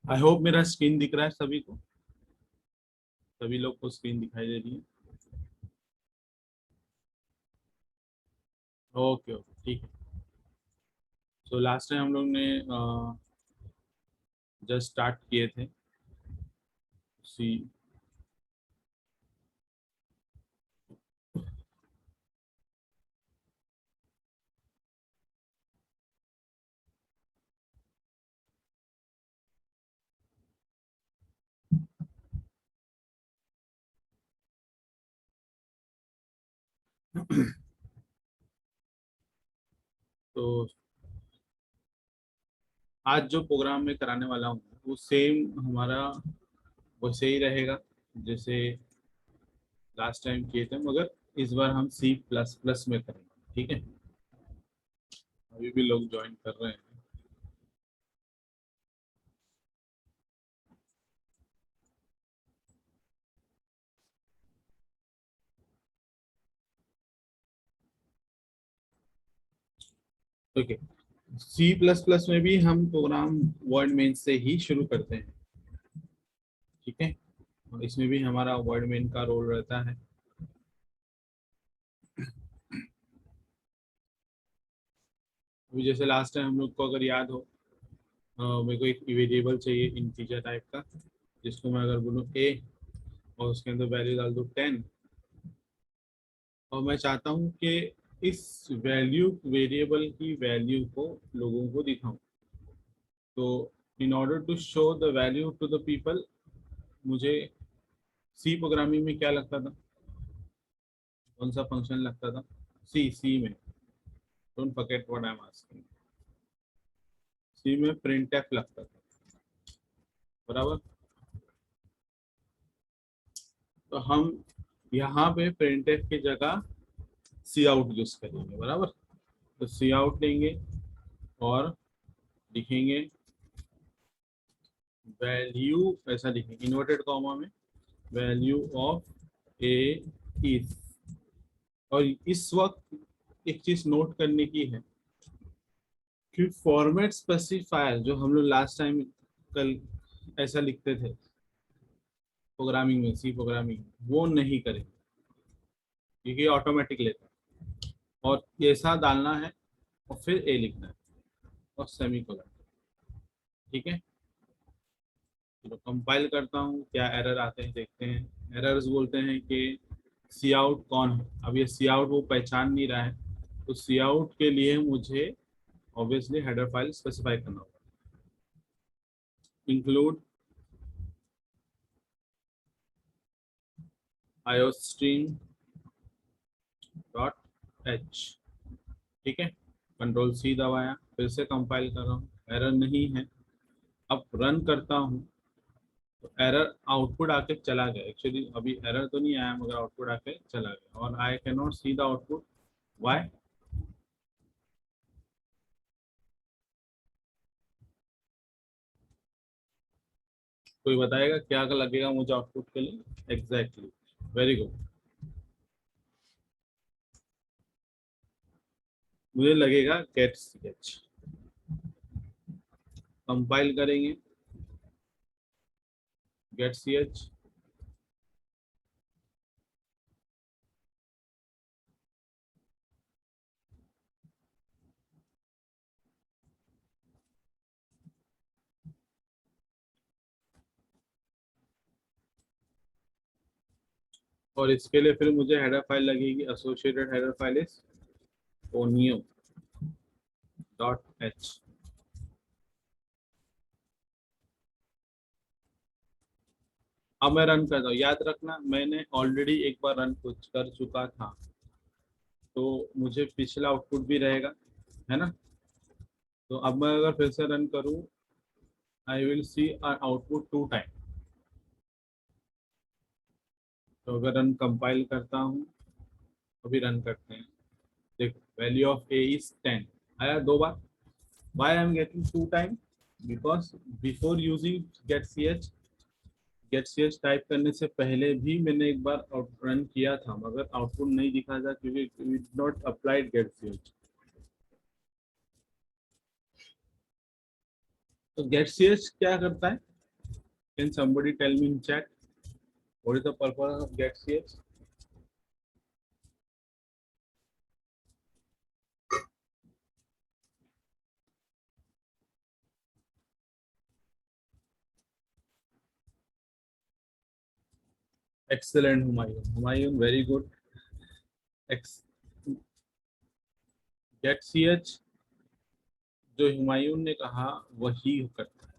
I hope मेरा screen दिख रहा है सभी को, सभी लोग को स्क्रीन दिखाई दे रही है। ओके ओके ठीक है। तो लास्ट टाइम हम लोग ने जस्ट स्टार्ट किए थे सी। तो आज जो प्रोग्राम में कराने वाला हूँ वो सेम हमारा वैसे ही रहेगा जैसे लास्ट टाइम किए थे, मगर इस बार हम C++ में करेंगे। ठीक है, अभी भी लोग ज्वाइन कर रहे हैं। ओके, C++ में भी हम प्रोग्राम वर्ड मेन से ही शुरू करते हैं। ठीक है, और इसमें भी हमारा वर्ड मेन का रोल रहता है। अभी जैसे लास्ट टाइम हम लोग को अगर याद हो, मेरे को एक वेरिएबल चाहिए इंटीजर टाइप का, जिसको मैं अगर बोलूँ a और उसके अंदर वैल्यू डाल दूँ 10, और मैं चाहता हूँ कि इस वैल्यू वेरिएबल की वैल्यू को लोगों को दिखाऊं। तो in order to show the value to the people, मुझे सी प्रोग्रामिंग में क्या लगता था, कौन सा फंक्शन लगता था? सी में, don't forget what I am asking, C में प्रिंटफ लगता था, बराबर। तो हम यहाँ पे प्रिंटफ की जगह सी आउट यूज करेंगे, बराबर। तो सी आउट लेंगे और लिखेंगे वैल्यू, ऐसा लिखेंगे इन्वर्टेड कॉमा में, वैल्यू ऑफ ए इज। और इस वक्त एक चीज नोट करने की है कि फॉर्मेट स्पेसिफायर जो हम लोग लास्ट टाइम कल ऐसा लिखते थे प्रोग्रामिंग में, सी प्रोग्रामिंग, वो नहीं करेंगे क्योंकि ऑटोमेटिक लेता है। और ऐसा डालना है और फिर ए लिखना है और सेमी कोलन। ठीक है, तो कंपाइल करता हूँ, क्या एरर आते हैं देखते हैं। एरर्स बोलते हैं कि सी आउट कौन है। अब ये सी आउट वो पहचान नहीं रहा है, तो सी आउट के लिए मुझे ऑब्वियसली हेडर फाइल स्पेसिफाई करना होगा। Include iostream dot H. ठीक है, कंट्रोल सी दबाया, फिर से कंपाइल कर रहा हूँ, एरर नहीं है। अब रन करता हूँ तो एरर आउटपुट आके चला गया। एक्चुअली अभी एरर तो नहीं आया मगर आउटपुट आके चला गया, और I can not see the output. Why? कोई बताएगा क्या लगेगा मुझे आउटपुट के लिए? Exactly, very good. मुझे लगेगा गेट सी एच। कंपाइल करेंगे, गेट सी एच, और इसके लिए फिर मुझे हेडर फाइल लगेगी, associated header file is conio dot h. अब मैं रन करता हूँ, याद रखना मैंने ऑलरेडी एक बार रन कुछ कर चुका था, तो मुझे पिछला आउटपुट भी रहेगा, है ना। तो अब मैं अगर फिर से रन करूँ, I will see output 2 time. तो अगर रन कंपाइल करता हूँ, अभी रन करते हैं, देखो वैल्यू ऑफ ए इज 10 आया 2 बार। Why I am getting 2 time? Because before using गेट सी एच, गेट सी एच टाइप करने से पहले भी मैंने एक बार रन किया था, मगर आउटपुट नहीं दिखा था क्योंकि we did not applied get C H. तो गेट सी एच क्या करता है, Can somebody tell me in chat what is the purpose of getCH? Excellent, Humayun. Humayun, very good. getCH जो हुमायूं ने कहा वही करता है,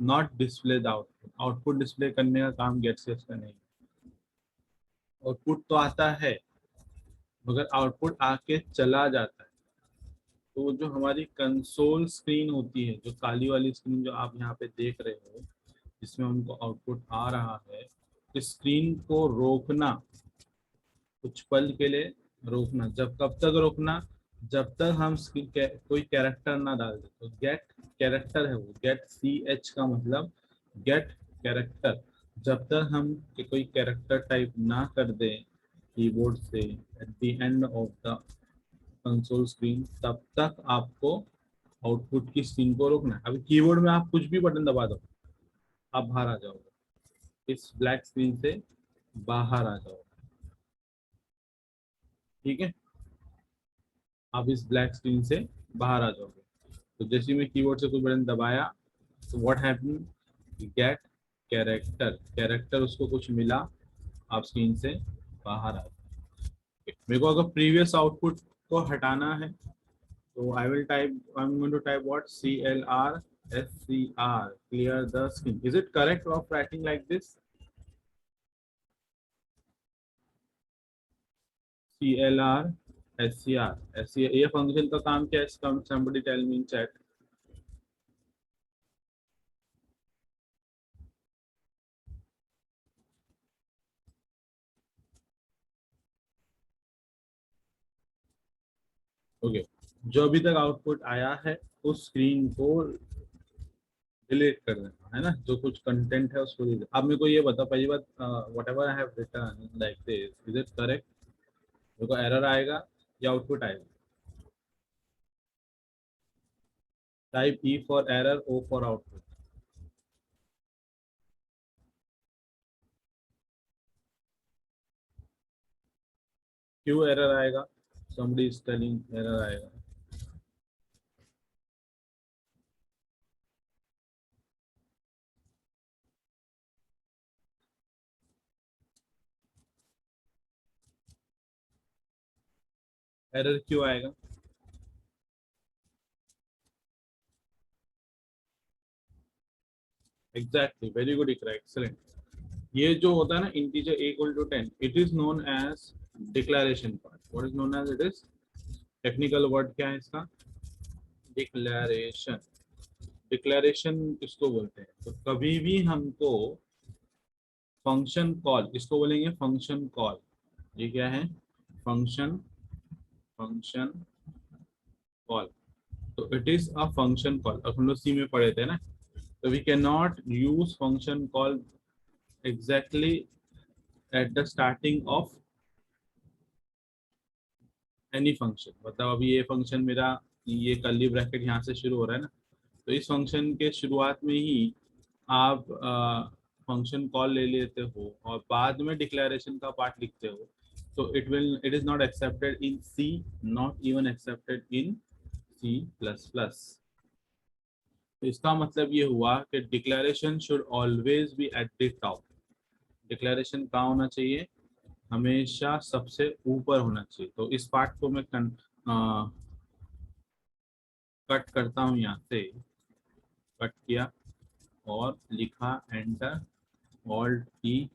not display the output. Output display करने का काम getCH का नहीं। आउटपुट तो आता है मगर आउटपुट आके चला जाता है। तो जो हमारी कंसोल स्क्रीन होती है, जो काली वाली स्क्रीन जो आप यहाँ पे देख रहे हो, जिसमें उनको आउटपुट आ रहा है, इस स्क्रीन को रोकना, कुछ पल के लिए रोकना। जब कब तक रोकना? जब तक हम कोई कैरेक्टर ना डाल दे। तो गेट कैरेक्टर है वो, गेट CH का मतलब गेट कैरेक्टर। जब तक हम कोई कैरेक्टर टाइप ना कर दे कीबोर्ड से at the end of the console screen, तब तक आपको आउटपुट की स्क्रीन को रोकना है। अभी कीबोर्ड में आप कुछ भी बटन दबा दो, आप बाहर आ जाओगे, इस ब्लैक स्क्रीन से बाहर आ जाओगे। ठीक है, आप इस ब्लैक स्क्रीन से बाहर आ जाओगे। तो जैसे मैं कीबोर्ड से कोई बटन दबाया तो what happen, get character, character उसको कुछ मिला, आप स्क्रीन से बाहर आ गए। मेरे को अगर प्रीवियस आउटपुट को हटाना है तो I will type, I am going to type what, CLR clear the screen. Is it correct of writing like this? CLR ये फंक्शन का काम क्या है? somebody tell me in chat. Okay, जो अभी तक आउटपुट आया है उस स्क्रीन को डिलीट कर देना है ना, जो कुछ कंटेंट है उसको डिलीट। अब मेरे को ये बता, पहली बात, whatever I have written like this, is it correct? मेरे को एरर आएगा या आउटपुट आएगा? Type E for error, O for output. क्यों एरर आएगा? somebody is telling एरर आएगा। एरर क्यों आएगा? Exactly, very good Iqra, excellent. ये जो होता है ना integer A=10, it is known as declaration part. What is known as? It is, technical word क्या है इसका? डिक्लेरेशन। डिक्लेरेशन किसको बोलते हैं? तो कभी भी हमको फंक्शन कॉल, इसको बोलेंगे फंक्शन कॉल। ये क्या है? Function, function call. तो it is a function call. अब हम लोग सी में पढ़े थे ना, तो we can not use function call exactly at the starting of any function. मतलब अभी ये फंक्शन मेरा, ये कर्ली ब्रैकेट यहाँ से शुरू हो रहा है ना, तो इस फंक्शन के शुरुआत में ही आप फंक्शन कॉल ले लेते हो और बाद में डिक्लेरेशन का पार्ट लिखते हो, तो it is not accepted in C, not even accepted in C++। तो इसका मतलब ये हुआ कि declaration should always be at the top. Declaration कहाँ होना चाहिए? हमेशा सबसे ऊपर होना चाहिए। तो इस पार्ट को मैं कट करता हूँ, यहाँ से कट किया और लिखा एंटर, ऑल्ट की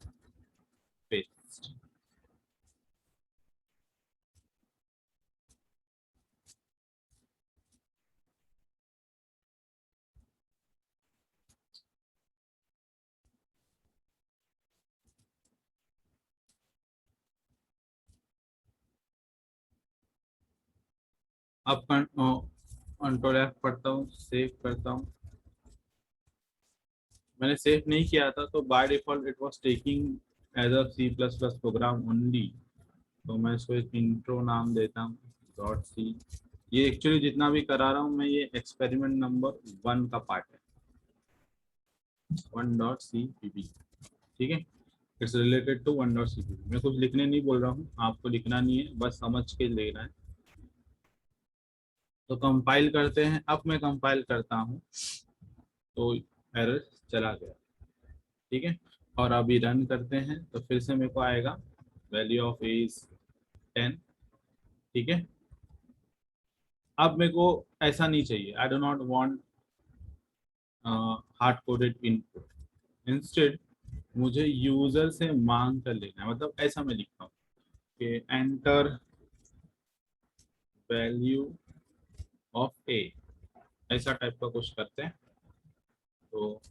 पेस्ट। अब कंट्रोल F पढ़ता हूँ, सेव करता हूँ। मैंने सेव नहीं किया था तो by default it was taking as a C++ program only. तो मैं इसको एक इंट्रो नाम देता हूँ, .c। ये एक्चुअली जितना भी करा रहा हूँ मैं, ये एक्सपेरिमेंट नंबर 1 का पार्ट है। 1.cpp, ठीक है, इट्स रिलेटेड टू 1.cpp। मैं कुछ लिखने नहीं बोल रहा हूँ, आपको लिखना नहीं है, बस समझ के लेना है। तो कंपाइल करते हैं, अब मैं कंपाइल करता हूँ तो एरर चला गया, ठीक है। और अभी रन करते हैं तो फिर से मेरे को आएगा वैल्यू ऑफ ए इज 10, ठीक है। अब मेरे को ऐसा नहीं चाहिए, I do not want hard coded input, instead मुझे यूजर से मांग कर लेना है। मतलब ऐसा मैं लिखता हूँ कि एंटर वैल्यू ऑफ ए, ऐसा टाइप का कुछ करते हैं। तो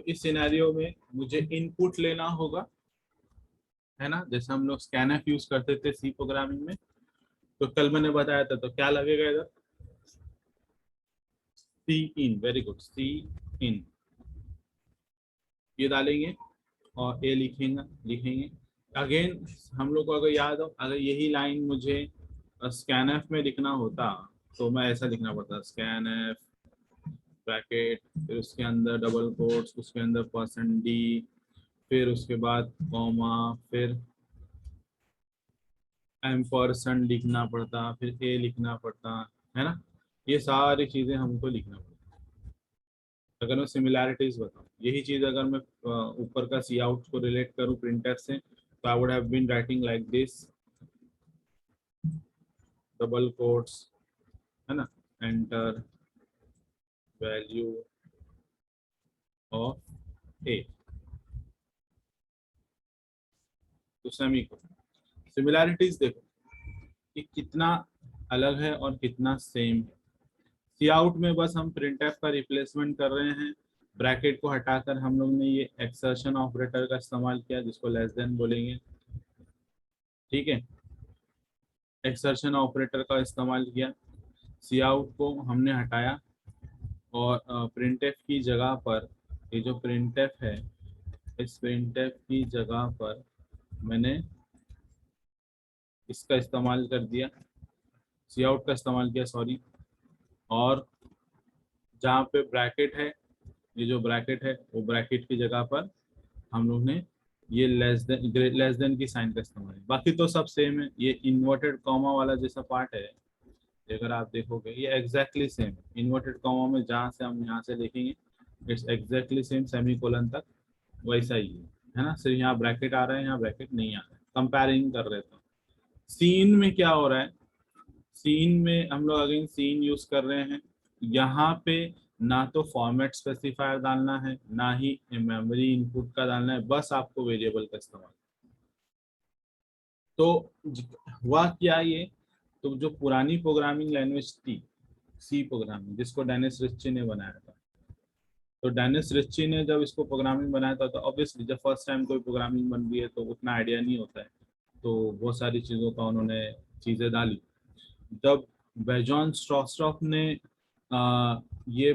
इस सिनेरियो में मुझे इनपुट लेना होगा, है ना, जैसे हम लोग स्कैनफ यूज करते थे सी प्रोग्रामिंग में। तो कल मैंने बताया था, तो क्या लगेगा इधर, सी इन, वेरी गुड, सी इन, ये डालेंगे और ए लिखेंगे लिखेंगे। अगेन हम लोग को अगर याद हो, अगर यही लाइन मुझे स्कैनफ में लिखना होता तो मैं ऐसा लिखना पड़ता, स्कैनफ ब्रैकेट, फिर उसके अंदर डबल कोट्स, उसके अंदर %d, फिर उसके बाद कॉमा, फिर एम्परसेंड लिखना पड़ता, फिर ए लिखना पड़ता, है ना। ये सारी चीजें हमको लिखना पड़ता। अगर मैं सिमिलैरिटीज बताऊं, यही चीज अगर मैं ऊपर का सी आउट को रिलेट करूं प्रिंटर से, तो I would have been writing like this, double quotes, है ना, एंटर वैल्यू ऑफ ए, तो सेमी को। सिमिलैरिटीज देखो कि कितना अलग है और कितना सेम है। सी आउट में बस हम प्रिंटफ का रिप्लेसमेंट कर रहे हैं, ब्रैकेट को हटाकर हम लोग ने ये एक्सर्शन ऑपरेटर का इस्तेमाल किया, जिसको लेस देन बोलेंगे, ठीक है। एक्सर्शन ऑपरेटर का इस्तेमाल किया, सी आउट को हमने हटाया, और प्रिंटफ की जगह पर, ये जो प्रिंटफ है, इस प्रिंटफ की जगह पर मैंने इसका इस्तेमाल कर दिया, सी आउट का इस्तेमाल किया, सॉरी। और जहाँ पे ब्रैकेट है, ये जो ब्रैकेट है, वो ब्रैकेट की जगह पर हम लोग ने ये लेस देन की साइन का इस्तेमाल है। बाकी तो सब सेम है। ये इन्वर्टेड कॉमा वाला जैसा पार्ट है, अगर आप देखोगे ये एग्जैक्टली सेम, इन्वर्टेड कॉमा में जहाँ से हम यहाँ से देखेंगे it's exactly same, semi colon तक वैसा ही है ना। सिर्फ यहाँ ब्रैकेट आ रहा है, यहाँ ब्रैकेट नहीं आ रहा है, कंपेयरिंग कर रहे थे। सीन में क्या हो रहा है, सीन में हम लोग अगेन सीन यूज कर रहे हैं। यहाँ पे ना तो फॉर्मेट स्पेसिफायर डालना है, ना ही मेमोरी इनपुट का डालना है, बस आपको वेरिएबल का इस्तेमाल। तो हुआ क्या ये, तो जो पुरानी प्रोग्रामिंग लैंग्वेज थी सी प्रोग्रामिंग, जिसको डेनिस रिच्ची ने बनाया था, तो डेनिस रिच्ची ने जब इसको प्रोग्रामिंग बनाया था, तो ऑब्वियसली जब फर्स्ट टाइम कोई प्रोग्रामिंग बन रही है तो उतना आइडिया नहीं होता है, तो बहुत सारी चीज़ों का उन्होंने चीज़ें डाली। जब बेजॉन स्ट्रॉस्ट्रॉफ ने ये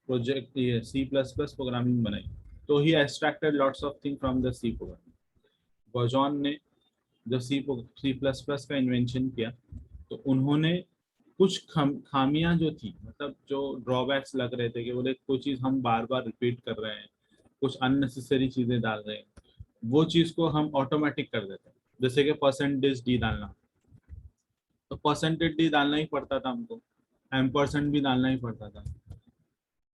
प्रोजेक्ट, ये सी प्लस प्लस प्रोग्रामिंग बनाई, तो he extracted lots of thing from the C programming. Bjarne ने जब सी प्लस प्लस का इन्वेंशन किया, तो उन्होंने कुछ खामियां जो थी, मतलब जो ड्रॉबैक्स लग रहे थे कि बोले कोई चीज़ हम बार बार रिपीट कर रहे हैं, कुछ अननेसेसरी चीज़ें डाल रहे हैं, वो चीज़ को हम ऑटोमेटिक कर देते हैं। जैसे कि %d डालना, तो %d डालना ही पड़ता था हमको, एम्परसेंड भी डालना ही पड़ता था।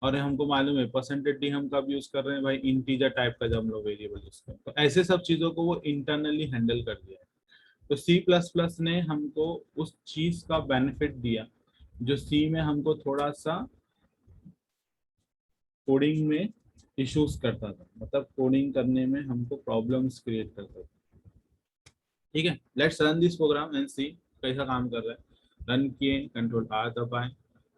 और हमको मालूम है %d हम कब यूज कर रहे हैं भाई, इंटीजर टाइप का जब हम लोग वेरिएबल यूज कर रहे हैं, तो ऐसे सब चीज़ों को वो इंटरनली हैंडल कर दिया है। तो सी प्लस प्लस ने हमको उस चीज का बेनिफिट दिया जो सी में हमको थोड़ा सा कोडिंग में इश्यूज करता था, मतलब कोडिंग करने में हमको प्रॉब्लम्स क्रिएट करता था। ठीक है, let's run this program and see कैसा काम कर रहा है। रन किए, कंट्रोल आर दबाएं,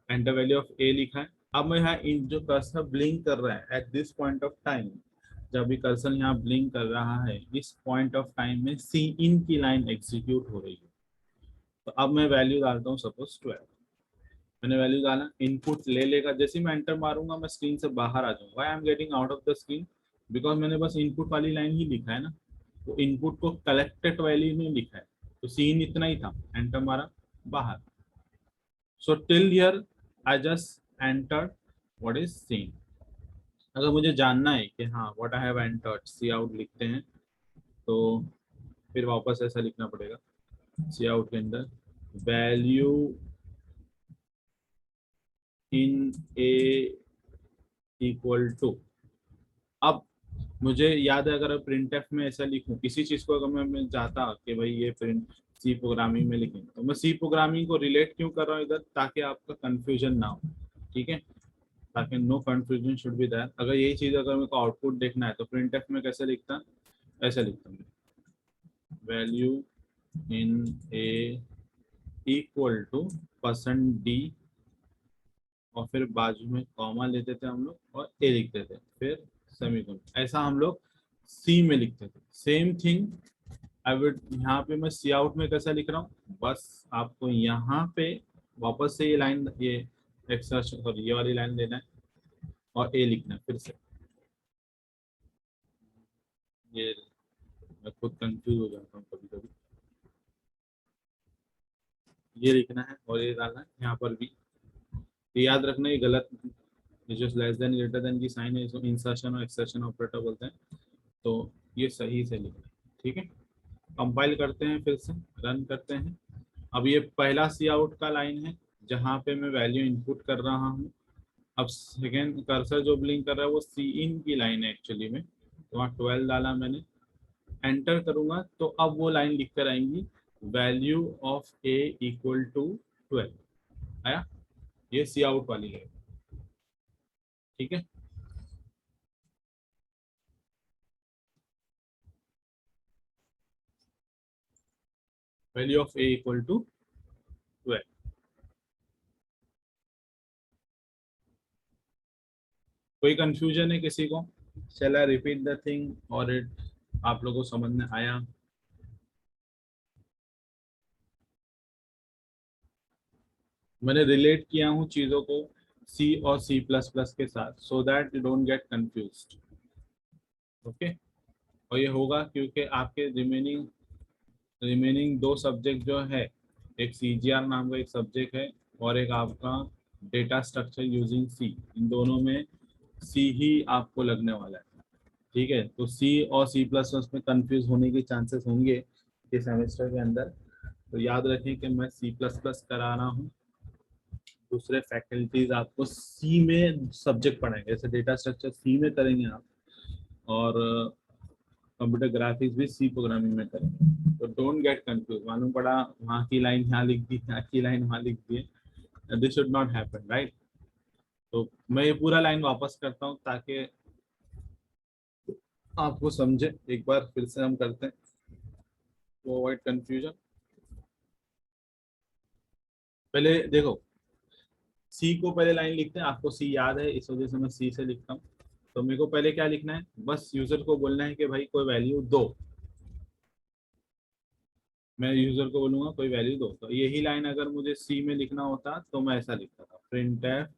एंटर वैल्यू ऑफ ए लिखा है। अब मैं यहाँ इन जो कर्सर ब्लिंक कर रहा है at this point of time, जब भी कर्सर यहाँ ब्लिंक कर रहा है, इस पॉइंट ऑफ टाइम में सी इन की लाइन एग्जीक्यूट हो रही है। तो अब मैं वैल्यू डालता हूँ सपोज 12, मैंने वैल्यू डाला, इनपुट ले लेगा, जैसे ही मैं एंटर मारूंगा मैं स्क्रीन से बाहर आ जाऊंगा। आई am getting out of the screen because मैंने बस इनपुट वाली लाइन ही लिखा है ना, तो इनपुट को कलेक्टेड वैल्यू में लिखा है, तो सीन इतना ही था, एंटर मारा, बाहर। So till here I just enter what is seen. अगर मुझे जानना है कि हाँ what I have entered, C out लिखते हैं, तो फिर वापस ऐसा लिखना पड़ेगा सी आउट के अंदर value in A equal to. अब मुझे याद है अगर प्रिंट एफ में ऐसा लिखूं किसी चीज को, अगर मैं चाहता कि भाई ये प्रिंट सी प्रोग्रामिंग में लिखें, तो मैं सी प्रोग्रामिंग को रिलेट क्यों कर रहा हूँ इधर, ताकि आपका कंफ्यूजन ना हो। ठीक है, ताकि no confusion should be there. अगर यही चीज अगर मेरे को आउटपुट देखना है तो प्रिंट एफ में कैसे लिखता, ऐसे लिखता हूँ value in A equal to %d, और फिर बाजू में कॉमा लेते थे हम लोग और ए लिखते थे, फिर सेमीकोलन। ऐसा हम लोग सी में लिखते थे। सेम थिंग आई वुड, यहाँ पे मैं सी आउट में कैसा लिख रहा हूँ, बस आपको यहाँ पे वापस से ये लाइन, ये एक्स्ट्रा सॉरी ये वाली लाइन लेना है और ए लिखना है फिर से। ये मैं खुद कंफ्यूज हो जाता हूँ कभी कभी। ये लिखना है और ये डालना है यहाँ पर भी। ये याद रखना, ये गलत, ये जो लेस देन ग्रेटर देन की साइन है इसको इंसर्शन और एक्सर्शन ऑपरेटर बोलते हैं, तो ये सही से लिखना है। ठीक है, कंपाइल करते हैं, फिर से रन करते हैं। अब ये पहला सी आउट का लाइन है जहाँ पे मैं वैल्यू इनपुट कर रहा हूँ। अब सेकेंड कर्सर जो ब्लिंक कर रहा है वो सी इन की लाइन है एक्चुअली में, तो वहाँ 12 डाला मैंने, एंटर करूंगा तो अब वो लाइन लिख कर आएंगी value of A equal to 12 आया, ये सी आउट वाली है। ठीक है, value of A equal to 12। कोई कंफ्यूजन है किसी को? Shall I repeat the thing और इट आप लोगों को समझ में आया? मैंने रिलेट किया हूँ चीजों को सी और सी प्लस प्लस के साथ, so that you don't get confused. Okay, और ये होगा क्योंकि आपके रिमेनिंग रिमेनिंग दो सब्जेक्ट जो है, एक सीजीआर नाम का एक सब्जेक्ट है और एक आपका डेटा स्ट्रक्चर यूजिंग सी, इन दोनों में सी ही आपको लगने वाला है। ठीक है, तो सी और सी प्लस प्लस में कंफ्यूज होने के चांसेस होंगे इस सेमेस्टर के अंदर, तो याद रखें कि मैं सी प्लस प्लस करा रहा हूँ। दूसरे फैकल्टीज आपको सी में सब्जेक्ट पढ़ाएंगे, जैसे डेटा स्ट्रक्चर सी में करेंगे आप, और कंप्यूटर ग्राफिक्स भी सी प्रोग्रामिंग में करेंगे। तो डोंट गेट कंफ्यूज, मालूम पड़ा वहाँ की लाइन यहाँ लिख दी, यहाँ की लाइन वहाँ लिख दी, this should not happen, right. तो मैं ये पूरा लाइन वापस करता हूँ ताकि आपको समझे। एक बार फिर से हम करते हैं तो अवॉइड कंफ्यूजन। पहले देखो, सी को पहले लाइन लिखते हैं, आपको सी याद है इस वजह से मैं सी से लिखता हूँ। तो मेरे को पहले क्या लिखना है, बस यूजर को बोलना है कि भाई कोई वैल्यू दो। मैं यूजर को बोलूंगा कोई वैल्यू दो, तो यही लाइन अगर मुझे सी में लिखना होता तो मैं ऐसा लिखता था print F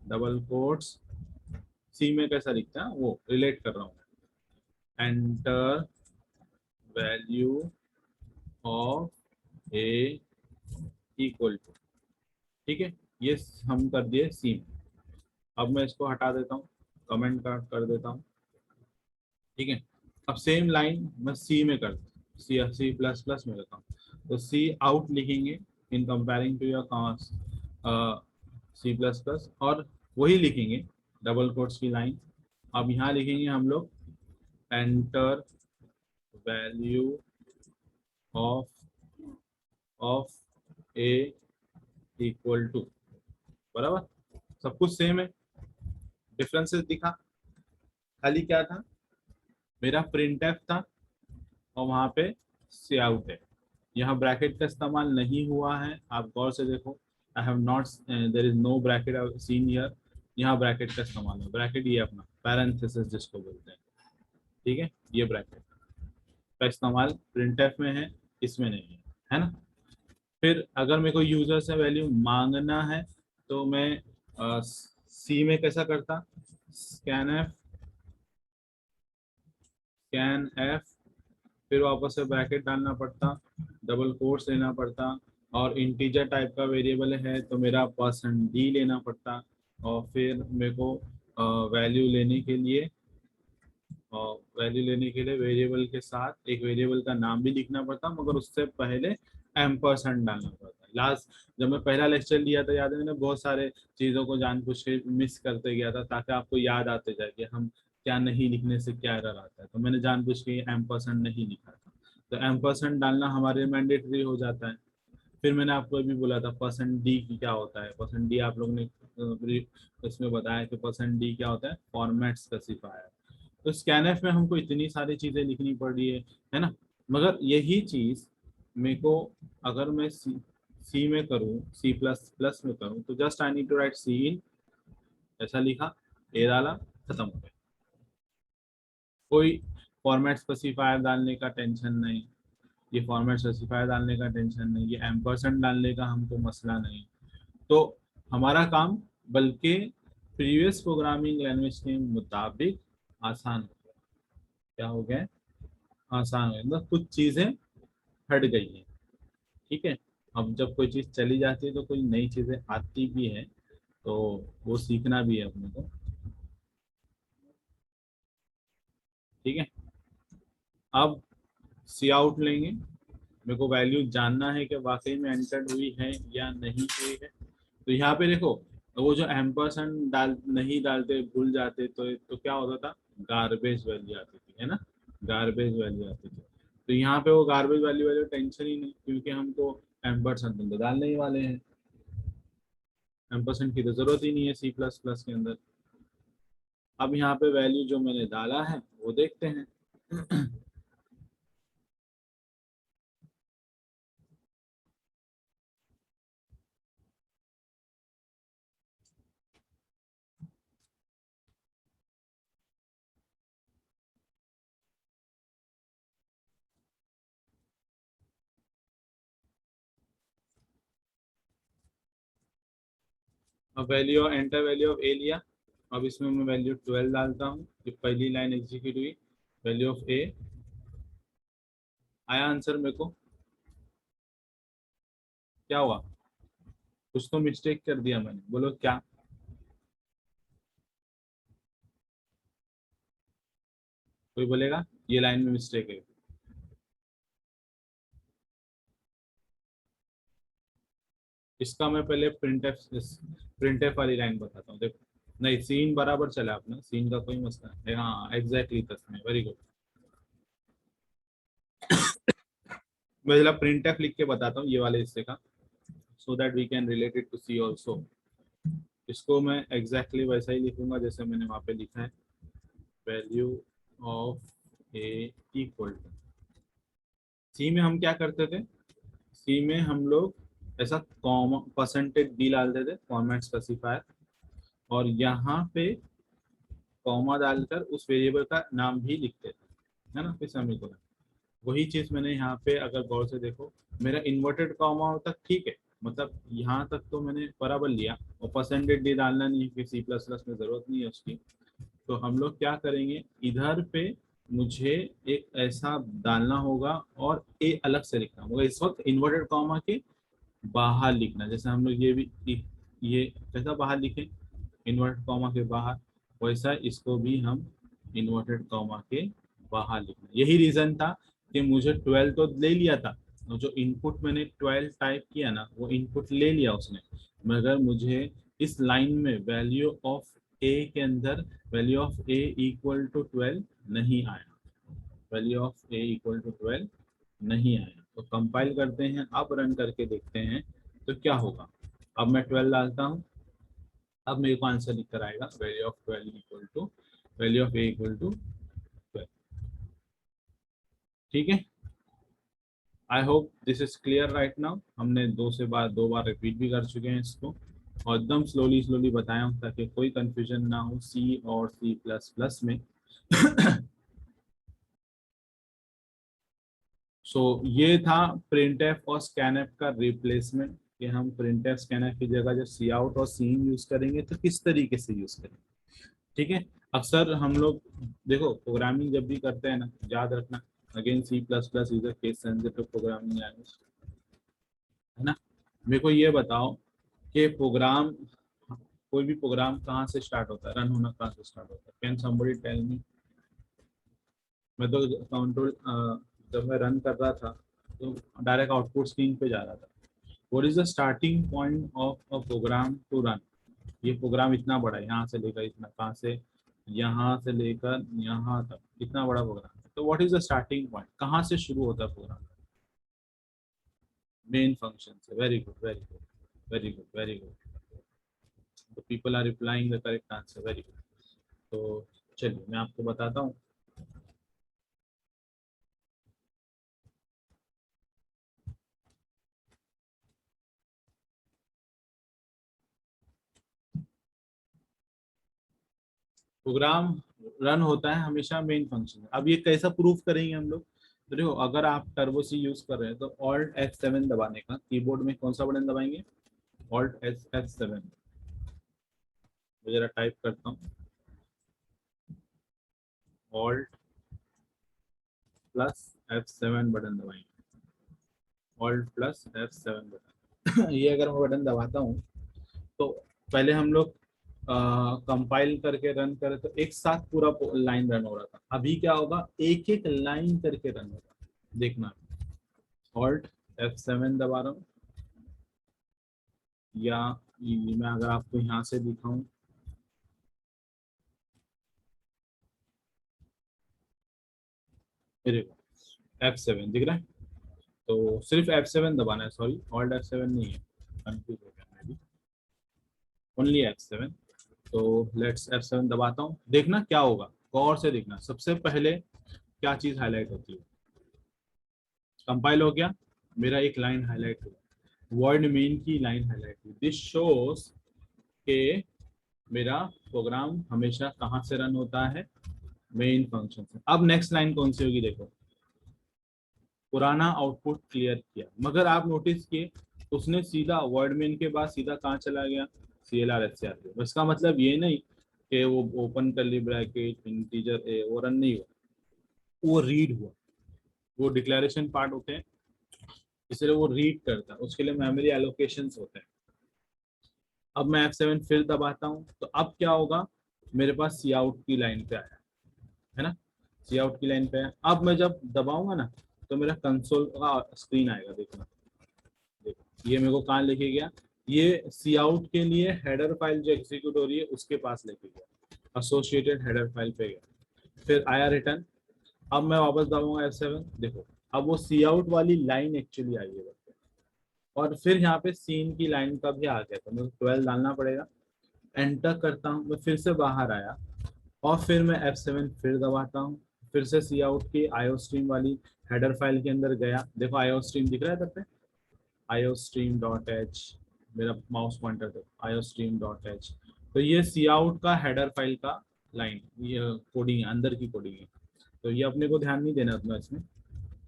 double quotes. C में कैसा लिखता है वो रिलेट कर रहा हूँ, enter value of A equal to. ठीक है, ये हम कर दिए सी में। अब मैं इसको हटा देता हूँ, कमेंट कर देता हूँ। ठीक है, अब सेम लाइन मैं सी में करता हूँ, सी सी प्लस प्लस में करता हूँ, तो सी आउट लिखेंगे in comparing to your C plus plus, और वही लिखेंगे डबल कोट्स की लाइन। अब यहाँ लिखेंगे हम लोग enter value of of A equal to, बराबर, सब कुछ सेम है। डिफरेंसेस दिखा, खाली क्या था, मेरा प्रिंट एफ था और वहां पे सी आउट है। यहाँ ब्रैकेट का इस्तेमाल नहीं हुआ है, आप गौर से देखो, I have not, there is no bracket I seen here. यहाँ ब्रैकेट का इस्तेमाल है, ब्रैकेट ये अपना पैरेंथेसिस जिसको बोलते हैं। ठीक है, ये ब्रैकेट का इस्तेमाल प्रिंट एफ में है, इसमें नहीं है ना। फिर अगर मेरे को यूजर से वैल्यू मांगना है तो मैं सी में कैसा करता, स्कैन एफ, स्कैन एफ, फिर वापस से ब्रैकेट डालना पड़ता, डबल कोट्स लेना पड़ता, और इंटीजर टाइप का वेरिएबल है तो मेरा %d लेना पड़ता, और फिर मेरे को वैल्यू लेने के लिए वेरिएबल के साथ एक वेरिएबल का नाम भी लिखना पड़ता, मगर उससे पहले एम्परसेंड डालना पड़ता। लास्ट जब मैं पहला लेक्चर लिया था, याद है, मैंने बहुत सारे चीज़ों को जानबूझ के मिस करते गया था ताकि आपको याद आते जाए कि हम क्या नहीं लिखने से क्या एरर आता है। तो मैंने जानबूझ के एम्परसेंड नहीं लिखा था, तो एम्परसेंड डालना हमारे मैंडेटरी हो जाता है। फिर मैंने आपको अभी बोला था %d की क्या होता है। %d आप लोग ने इसमें बताया कि %d क्या होता है, फॉर्मेट स्पेसिफायर। तो स्कैनफ में हमको इतनी सारी चीजें लिखनी पड़ रही है ना। मगर यही चीज मेरे को अगर मैं सी में करूँ, C++ में करूँ, तो just I need to write cin, ऐसा लिखा, ए डाला, खत्म हो गया। कोई फॉर्मेट स्पेसिफायर डालने का टेंशन नहीं, ये फॉर्मेट स्पेसिफायर डालने का टेंशन नहीं, ये एम्परसेंड डालने का हमको मसला नहीं। तो हमारा काम बल्कि प्रीवियस प्रोग्रामिंग लैंग्वेज के मुताबिक आसान हो गया। क्या हो गया? आसान हो गया, मतलब कुछ चीजें हट गई हैं। ठीक है, अब जब कोई चीज चली जाती है तो कोई नई चीजें आती भी है, तो वो सीखना भी है अपने को। ठीक है, अब सी आउट लेंगे। मेरे को वैल्यू जानना है कि वाकई में एंटर्ड हुई है या नहीं हुई है। तो यहाँ पे देखो, वो जो एम्परसेंड डाल नहीं डालते, भूल जाते, तो क्या होता था, गार्बेज वैल्यू आती थी, है ना, गार्बेज वैल्यू आती थी। तो यहाँ पे वो गार्बेज वैल्यू वाले टेंशन ही नहीं, क्योंकि हमको एम्परसेंड तो डालने ही वाले हैं। एम्परसेंड की तो जरूरत ही नहीं है C++ के अंदर। अब यहाँ पे वैल्यू जो मैंने डाला है वो देखते हैं। अब वैल्यू एंटर वैल्यू ऑफ ए लिया। अब इसमें मैं वैल्यू 12 डालता हूँ, जो पहली लाइन एग्जीक्यूट हुई, वैल्यू ऑफ ए। आया आंसर मेरे को? क्या हुआ? कुछ तो मिस्टेक कर दिया मैंने, बोलो क्या? कोई बोलेगा ये लाइन में मिस्टेक है? इसका मैं पहले प्रिंट एफ वाली लाइन बताता हूँ, देखो। नहीं, सीन बराबर चला अपना, सीन का कोई मसला नहीं, हाँ एग्जैक्टली तस्में, वेरी गुड। मैं जरा प्रिंट एफ लिख के बताता हूँ ये वाले हिस्से का, so that we can relate it to C also. इसको मैं एग्जैक्टली वैसा ही लिखूंगा जैसे मैंने वहां पे लिखा है, value of A equal to. C में हम क्या करते थे, सी में हम लोग ऐसा कॉमा %d डालते थे, फॉर्मेट स्पेसिफायर, और यहाँ पे कॉमा डालकर उस वेरिएबल का नाम भी लिखते थे, है ना, फिर सेमीकोलन। वही चीज मैंने यहाँ पे अगर गौर से देखो, मेरा इन्वर्टेड कॉमा तक ठीक है, मतलब यहाँ तक तो मैंने बराबर लिया, और %d डालना नहीं है कि C++ में जरूरत नहीं है उसकी। तो हम लोग क्या करेंगे, इधर पे मुझे एक ऐसा डालना होगा और ए अलग से लिखना होगा, इस वक्त इन्वर्टेड कॉमा के बाहर लिखना। जैसे हम लोग ये कैसा बाहर लिखें, इन्वर्टेड कॉमा के बाहर, वैसा इसको भी हम इन्वर्टेड कॉमा के बाहर लिखना। यही रीजन था कि मुझे 12 तो ले लिया था, और जो इनपुट मैंने 12 टाइप किया ना, वो इनपुट ले लिया उसने, मगर मुझे इस लाइन में वैल्यू ऑफ ए के अंदर value of A equal to 12 नहीं आया, value of A equal to 12 नहीं आया। तो कंपाइल करते हैं, अब रन करके देखते हैं तो क्या होगा। अब मैं 12 डालता हूँ, अब मेरे को आंसर लिख कर आएगा, value of 12 equal to value of A equal to 12। ठीक है, I hope this is clear right now. हमने दो बार रिपीट भी कर चुके हैं इसको, और एकदम स्लोली स्लोली बताया हूँ ताकि कोई कंफ्यूजन ना हो सी और C++ में। सो ये था printf और scanf का रिप्लेसमेंट, कि हम printf scanf की जगह जब सी आउट और सीन यूज करेंगे तो किस तरीके से यूज करेंगे। ठीक है, अक्सर हम लोग देखो प्रोग्रामिंग जब भी करते हैं ना, याद रखना, again C++ is a case sensitive programming language. है ना। मेरे को ये बताओ कि प्रोग्राम, कोई भी प्रोग्राम कहाँ से स्टार्ट होता है, रन होना कहाँ से स्टार्ट होता है? Can somebody tell me? मैं तो कंट्रोल, जब मैं रन कर रहा था तो डायरेक्ट आउटपुट स्क्रीन पे जा रहा था। What is the starting point of a program to run? ये प्रोग्राम इतना बड़ा है, यहाँ से लेकर इतना, कहाँ से, यहाँ से लेकर यहाँ तक, इतना बड़ा प्रोग्राम है। तो what is the starting point, कहाँ से शुरू होता है प्रोग्राम? मेन फंक्शन से। Very good, very good, very good, very good. तो people are replying the correct answer, very good. तो चलिए मैं आपको बताता हूँ। प्रोग्राम रन होता है हमेशा मेन फंक्शन। अब ये कैसा प्रूफ करेंगे हम लोग? तो देखो, अगर आप टर्बो सी यूज कर रहे हैं तो ऑल्ट F7 दबाने का, कीबोर्ड में कौन सा बटन दबाएंगे? Alt F7। मैं जरा टाइप करता हूँ, ऑल्ट प्लस F7 बटन दबाएंगे, ऑल्ट प्लस F7 बटन। ये अगर मैं बटन दबाता हूँ तो पहले हम लोग कंपाइल करके रन करें तो एक साथ पूरा लाइन रन हो रहा था। अभी क्या होगा, एक एक लाइन करके रन होगा। देखना, ऑल्ट F7 दबा रहा हूँ, या मैं अगर आपको यहाँ से दिखाऊं, ये देखो F7 दिख रहा है। तो सिर्फ F7 दबाना है, सॉरी ऑल्ट F7 नहीं है, कंफ्यूज हो गया मैं भी, ओनली F7। तो लेट्स F7 दबाता हूँ, देखना क्या होगा, गौर से देखना। सबसे पहले क्या चीज हाईलाइट होती है? कंपाइल हो गया, मेरा एक लाइन हाईलाइट हुआ, वर्ड मेन की लाइन हाईलाइट हुई। दिस शोज के मेरा प्रोग्राम हमेशा कहाँ से रन होता है? मेन फंक्शन से। अब नेक्स्ट लाइन कौन सी होगी? देखो, पुराना आउटपुट क्लियर किया, मगर आप नोटिस किए उसने सीधा वर्ड मेन के बाद सीधा कहाँ चला गया? CLR SCR पे। इसका मतलब ये नहीं कि वो ओपन करली ब्रैकेट इंटीजर ए वो रन नहीं हुआ, वो रीड हुआ। वो डिक्लेरेशन पार्ट होते हैं, इसलिए वो रीड करता है, उसके लिए मेमोरी एलोकेशंस होते हैं। अब मैं F7 फिर दबाता हूँ तो अब क्या होगा, मेरे पास सी आउट की लाइन पे आया, है ना। सी आउट की लाइन पे है। अब मैं जब दबाऊंगा ना तो मेरा कंसोल का स्क्रीन आएगा, देखना। देखो ये मेरे को कहाँ लेके गया, ये सी आउट के लिए हेडर फाइल जो एग्जीक्यूट हो रही है उसके पास लेके गया, एसोसिएटेड हेडर फाइल पे गया, फिर आया रिटर्न। अब मैं वापस दबाऊंगा F7, देखो अब वो सी आउट वाली लाइन एक्चुअली आई है। और फिर यहाँ पे सीन की लाइन का भी आ गया, तो मेरे को 12 डालना पड़ेगा। एंटर करता हूँ, मैं फिर से बाहर आया, और फिर मैं F7 फिर दबाता हूँ, फिर से सी आउट की आईओ स्ट्रीम वाली हेडर फाइल के अंदर गया। देखो आईओ स्ट्रीम दिख रहा है तब पे, आईओ स्ट्रीम डॉट एच, मेरा माउस पॉइंटर देखो, आईओ स्ट्रीम डॉट एच। तो ये सी आउट का हेडर फाइल का लाइन, ये कोडिंग है, अंदर की कोडिंग है। तो ये अपने को ध्यान नहीं देना उतना इसमें,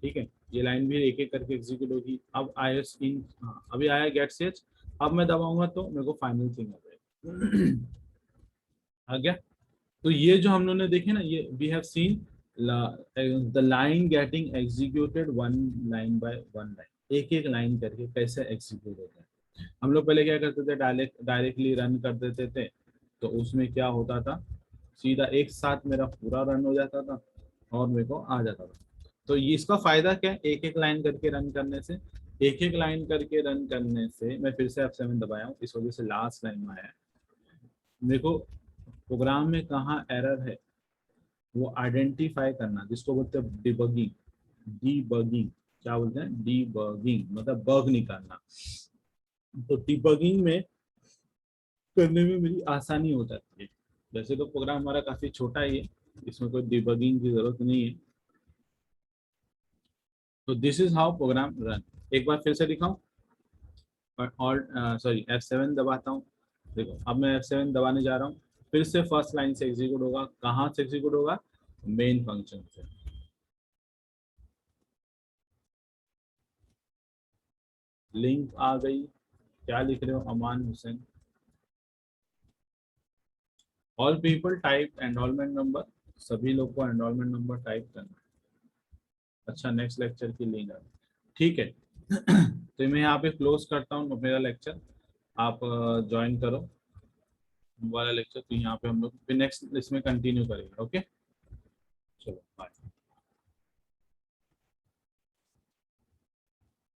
ठीक है। ये लाइन भी एक एक करके एग्जीक्यूट होगी। अब आई एस इन, हाँ अभी आया गेट सेज। अब मैं दबाऊंगा तो मेरे को फाइनल थिंग आ जाएगा। आ गया। तो ये जो हम लोगों ने देखे ना, ये we have seen the line getting executed one line by one line, एक एक लाइन करके कैसे एग्जीक्यूट होता है। हम लोग पहले क्या करते थे, डायरेक्टली रन कर देते थे। तो उसमें क्या होता था, सीधा एक साथ मेरा पूरा रन हो जाता था और मेरे को आ जाता था। तो ये इसका फायदा क्या है, एक एक लाइन करके रन करने से, एक एक लाइन करके रन करने से। मैं फिर से F7 दबाया हूँ, इस वजह से लास्ट लाइन में आया है। मेरे को प्रोग्राम में कहाँ एरर है वो आइडेंटिफाई करना, जिसको बोलते हैं डिबगिंग। डीबगिंग, क्या बोलते हैं? डीबगिंग मतलब बग निकालना। तो डिबगिंग में करने में मेरी आसानी हो जाती है। वैसे तो प्रोग्राम हमारा काफी छोटा ही है, इसमें कोई डिबगिंग की जरूरत नहीं है। तो this is how program run. एक बार फिर से दिखाऊं, और सॉरी F7 दबाता हूँ। देखो अब मैं F7 दबाने जा रहा हूँ, फिर से फर्स्ट लाइन से एग्जीक्यूट होगा। कहाँ से एग्जीक्यूट होगा? मेन फंक्शन से। लिंक आ गई, क्या लिख रहे हो Aman Hussain? All people type enrollment number, सभी लोग को एनरोलमेंट नंबर टाइप करना है। अच्छा नेक्स्ट लेक्चर की लिंक आ गई, ठीक है। तो मैं यहाँ पे क्लोज करता हूँ मेरा लेक्चर, आप ज्वाइन करो वाला लेक्चर, तो यहाँ पे हम लोग फिर नेक्स्ट इसमें कंटिन्यू करेंगे। ओके, चलो बाय।